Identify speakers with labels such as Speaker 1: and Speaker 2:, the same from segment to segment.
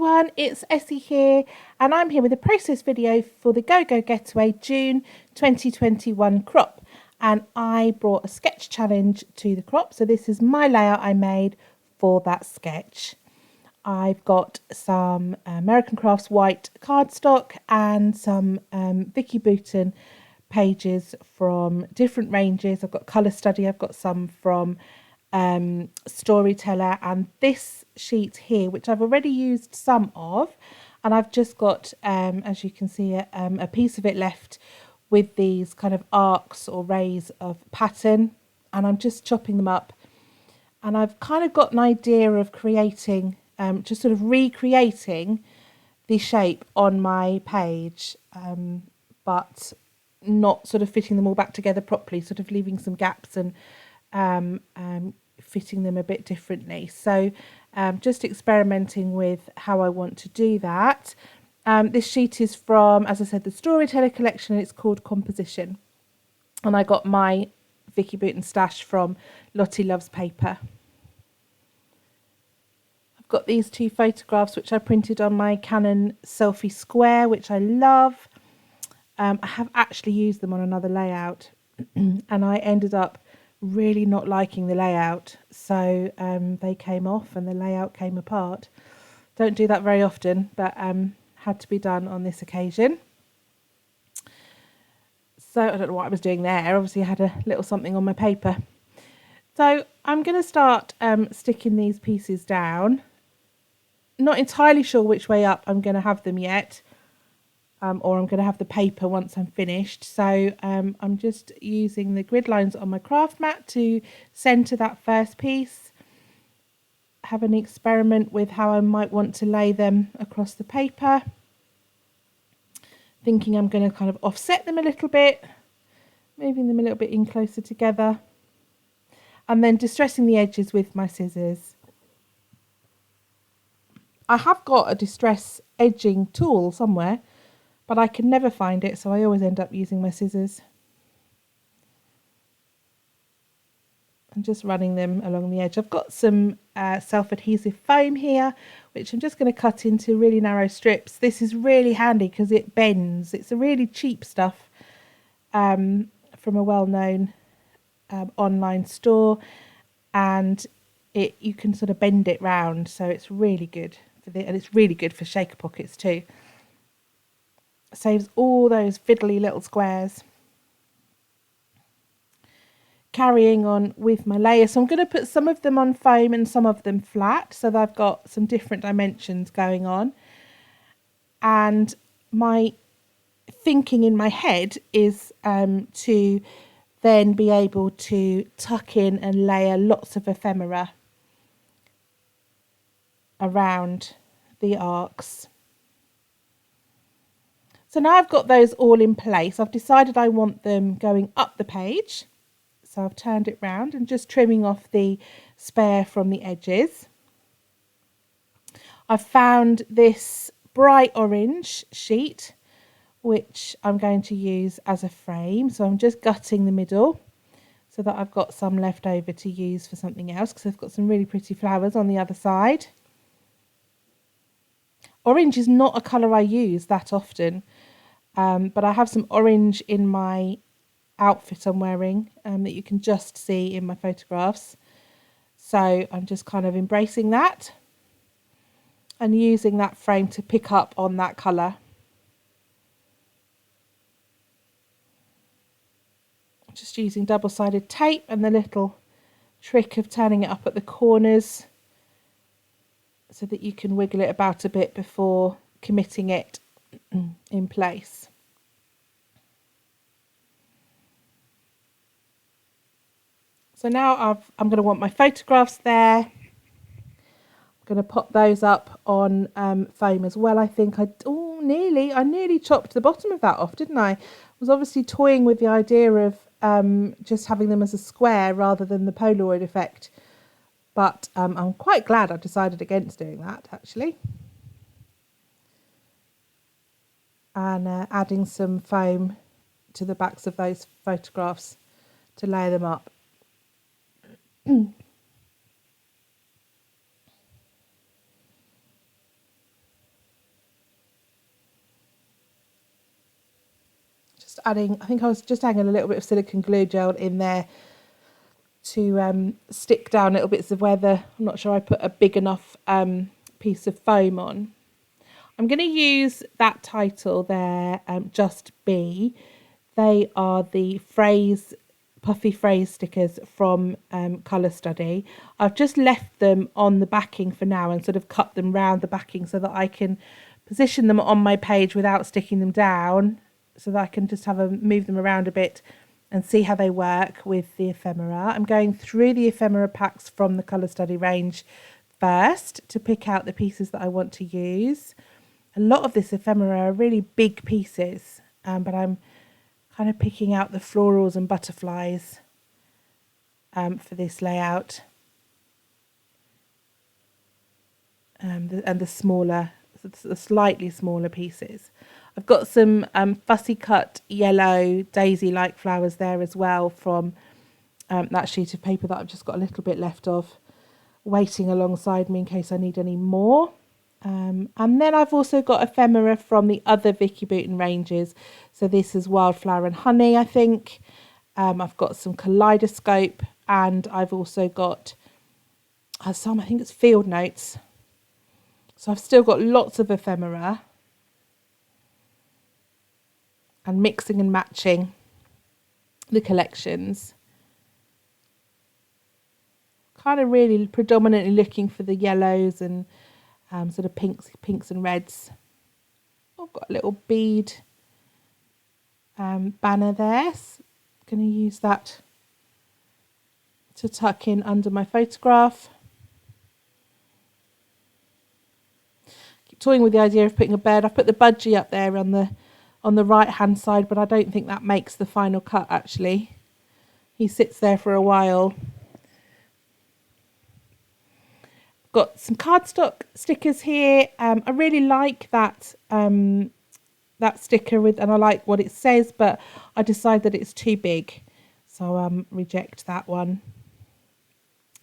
Speaker 1: everyone, it's Essie here, and I'm here with a process video for the GoGoGetaway June 2021 crop. And I brought a sketch challenge to the crop, so this is my layout I made for that sketch. I've got some American Crafts white cardstock and some Vicky Bouton pages from different ranges. I've got Colour Study, I've got some from Storyteller, and this sheet here, which I've already used some of, and I've just got, as you can see, a piece of it left with these kind of arcs or rays of pattern, and I'm just chopping them up. And I've kind of got an idea of creating, just sort of recreating the shape on my page, but not sort of fitting them all back together properly, sort of leaving some gaps and fitting them a bit differently. So just experimenting with how I want to do that. This sheet is from, as I said, the Storyteller collection, and it's called Composition. And I got my Vicky Bouton stash from Lottie Loves Paper. I've got these two photographs which I printed on my Canon Selfie Square, which I love. I have actually used them on another layout and I ended up really not liking the layout, so they came off and the layout came apart. Don't do that very often, but had to be done on this occasion. So I don't know what I was doing there. Obviously I had a little something on my paper. So I'm going to start sticking these pieces down. Not entirely sure which way up I'm going to have them yet. Or I'm going to have the paper once I'm finished. So I'm just using the grid lines on my craft mat to centre that first piece. Have an experiment with how I might want to lay them across the paper. Thinking I'm going to kind of offset them a little bit, moving them a little bit in closer together, and then distressing the edges with my scissors. I have got a distress edging tool somewhere, but I can never find it, so I always end up using my scissors. I'm just running them along the edge. I've got some self-adhesive foam here, which I'm just going to cut into really narrow strips. This is really handy because it bends. It's a really cheap stuff from a well-known online store, and you can sort of bend it round, so it's really good and it's really good for shaker pockets too. Saves all those fiddly little squares. Carrying on with my layers, so I'm going to put some of them on foam and some of them flat, so that I've got some different dimensions going on. And my thinking in my head is to then be able to tuck in and layer lots of ephemera around the arcs. So now I've got those all in place, I've decided I want them going up the page. So I've turned it round and just trimming off the spare from the edges. I've found this bright orange sheet, which I'm going to use as a frame. So I'm just gutting the middle so that I've got some left over to use for something else, because I've got some really pretty flowers on the other side. Orange is not a colour I use that often, but I have some orange in my outfit I'm wearing that you can just see in my photographs. So I'm just kind of embracing that and using that frame to pick up on that colour. Just using double-sided tape and the little trick of turning it up at the corners so that you can wiggle it about a bit before committing it in place. So now I'm going to want my photographs there. I'm going to pop those up on foam as well. I think I nearly chopped the bottom of that off, didn't I? I was obviously toying with the idea of just having them as a square rather than the Polaroid effect. But I'm quite glad I decided against doing that, actually. And adding some foam to the backs of those photographs to layer them up. Just adding, I think I was just adding a little bit of silicone glue gel in there to stick down little bits of weather. I'm not sure I put a big enough piece of foam on. I'm going to use that title there, Just Be. They are the puffy phrase stickers from Colour Study. I've just left them on the backing for now and sort of cut them round the backing so that I can position them on my page without sticking them down, so that I can just move them around a bit and see how they work with the ephemera. I'm going through the ephemera packs from the Colour Study range first to pick out the pieces that I want to use. A lot of this ephemera are really big pieces, but I'm kind of picking out the florals and butterflies for this layout, and the slightly smaller pieces. I've got some fussy cut yellow daisy-like flowers there as well from that sheet of paper that I've just got a little bit left of, waiting alongside me in case I need any more. And then I've also got ephemera from the other Vicky Bouton ranges. So this is Wildflower and Honey, I think. I've got some Kaleidoscope, and I've also got some, I think it's Field Notes. So I've still got lots of ephemera, and mixing and matching the collections. Kind of really predominantly looking for the yellows and sort of pinks and reds. I've got a little bead banner there. Going to use that to tuck in under my photograph. Keep toying with the idea of putting a bird. I've put the budgie up there on the right hand side, but I don't think that makes the final cut actually. He sits there for a while. Got some cardstock stickers here. I really like that that sticker and I like what it says, but I decide that it's too big, so reject that one.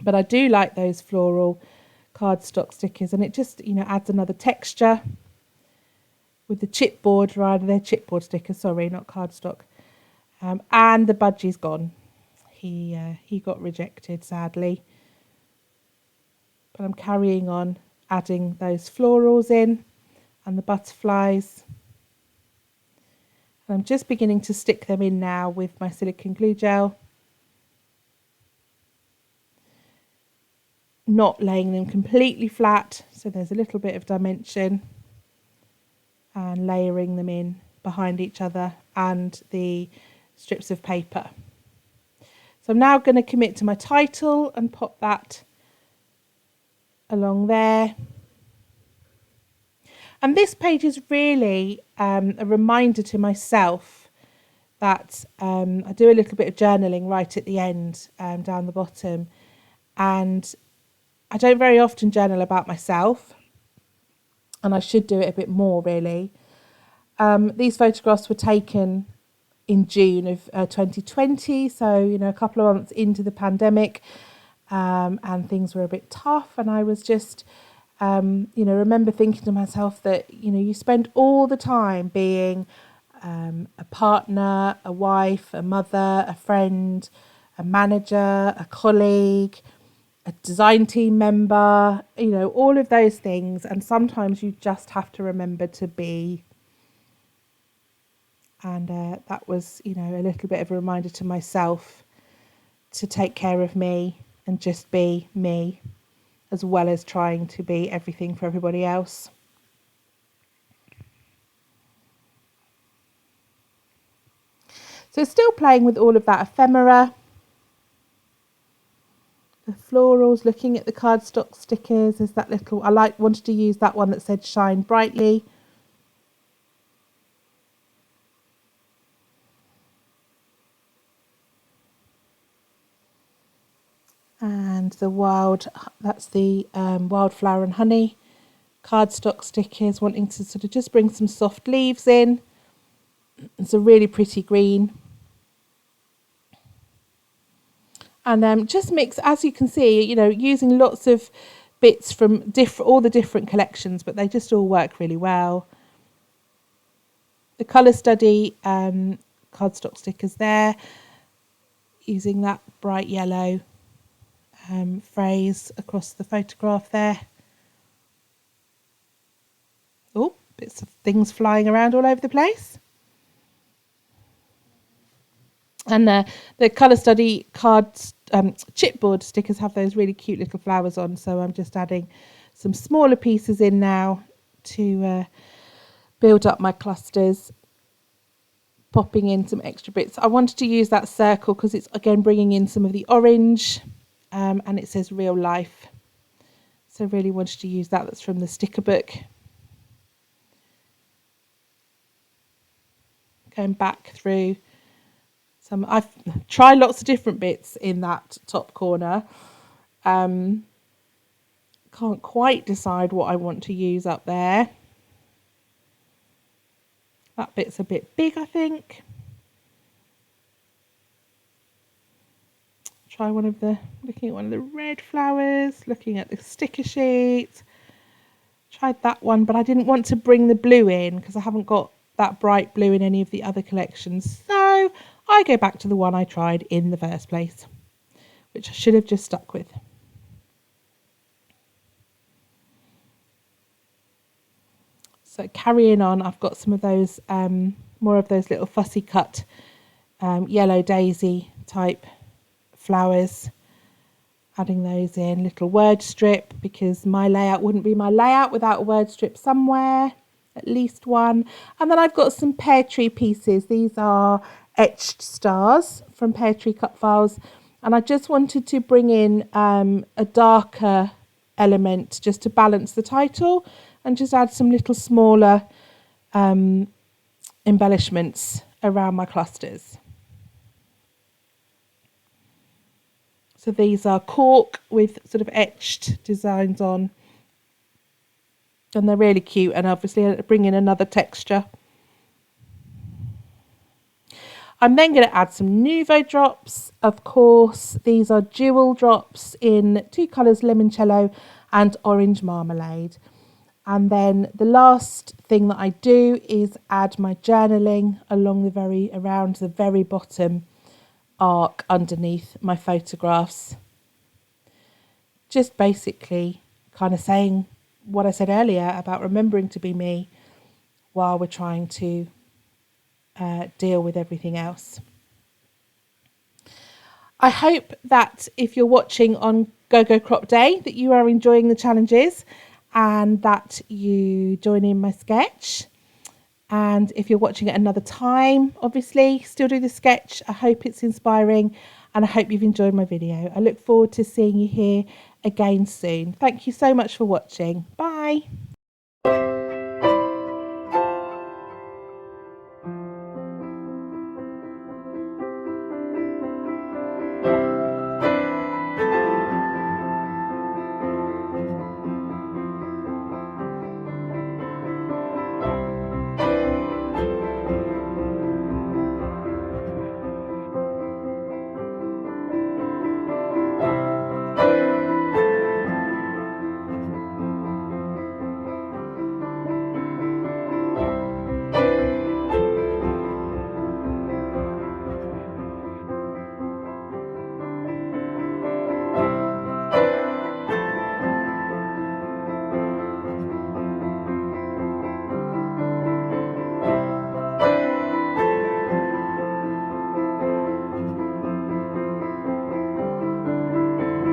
Speaker 1: But I do like those floral cardstock stickers, and it just adds another texture with the chipboard, rather they're chipboard stickers, sorry, not cardstock. And the budgie's gone. He got rejected sadly. But I'm carrying on adding those florals in and the butterflies. And I'm just beginning to stick them in now with my silicone glue gel. Not laying them completely flat, so there's a little bit of dimension. And layering them in behind each other and the strips of paper. So I'm now going to commit to my title and pop that along there. And this page is really a reminder to myself that I do a little bit of journaling right at the end, down the bottom, and I don't very often journal about myself, and I should do it a bit more really. These photographs were taken in June of 2020, so a couple of months into the pandemic. And things were a bit tough, and I was just, remember thinking to myself that, you spend all the time being a partner, a wife, a mother, a friend, a manager, a colleague, a design team member, all of those things. And sometimes you just have to remember to be. And that was, a little bit of a reminder to myself to take care of me and just be me, as well as trying to be everything for everybody else. So still playing with all of that ephemera, the florals, looking at the cardstock stickers. There's that little, wanted to use that one that said shine brightly. And that's the Wildflower and Honey cardstock stickers, wanting to sort of just bring some soft leaves in. It's a really pretty green. And just mix, as you can see, using lots of bits from all the different collections, but they just all work really well. The Colour Study cardstock stickers there, using that bright yellow phrase across the photograph there. Oh, bits of things flying around all over the place. And the colour study cards, chipboard stickers have those really cute little flowers on, so I'm just adding some smaller pieces in now to build up my clusters, popping in some extra bits. I wanted to use that circle because it's again bringing in some of the orange, and it says real life, so really wanted to use that. That's from the sticker book. Going back through some, I've tried lots of different bits in that top corner. Can't quite decide what I want to use up there. That bit's a bit big, I think. Try looking at one of the red flowers, looking at the sticker sheet. Tried that one, but I didn't want to bring the blue in because I haven't got that bright blue in any of the other collections. So I go back to the one I tried in the first place, which I should have just stuck with. So carrying on, I've got some of those, more of those little fussy cut yellow daisy type flowers. Adding those in, little word strip, because my layout wouldn't be my layout without a word strip somewhere, at least one. And then I've got some pear tree pieces. These are etched stars from Pear Tree Cut Files, and I just wanted to bring in a darker element just to balance the title, and just add some little smaller embellishments around my clusters. So these are cork with sort of etched designs on, and they're really cute, and obviously bring in another texture. I'm then going to add some Nuvo drops, of course. These are jewel drops in two colours, limoncello and orange marmalade. And then the last thing that I do is add my journaling around the very bottom arc underneath my photographs. Just basically kind of saying what I said earlier about remembering to be me while we're trying to deal with everything else. I hope that if you're watching on GoGoCrop Day that you are enjoying the challenges and that you join in my sketch. And if you're watching at another time, obviously still do the sketch. I hope it's inspiring and I hope you've enjoyed my video. I look forward to seeing you here again soon. Thank you so much for watching. Bye.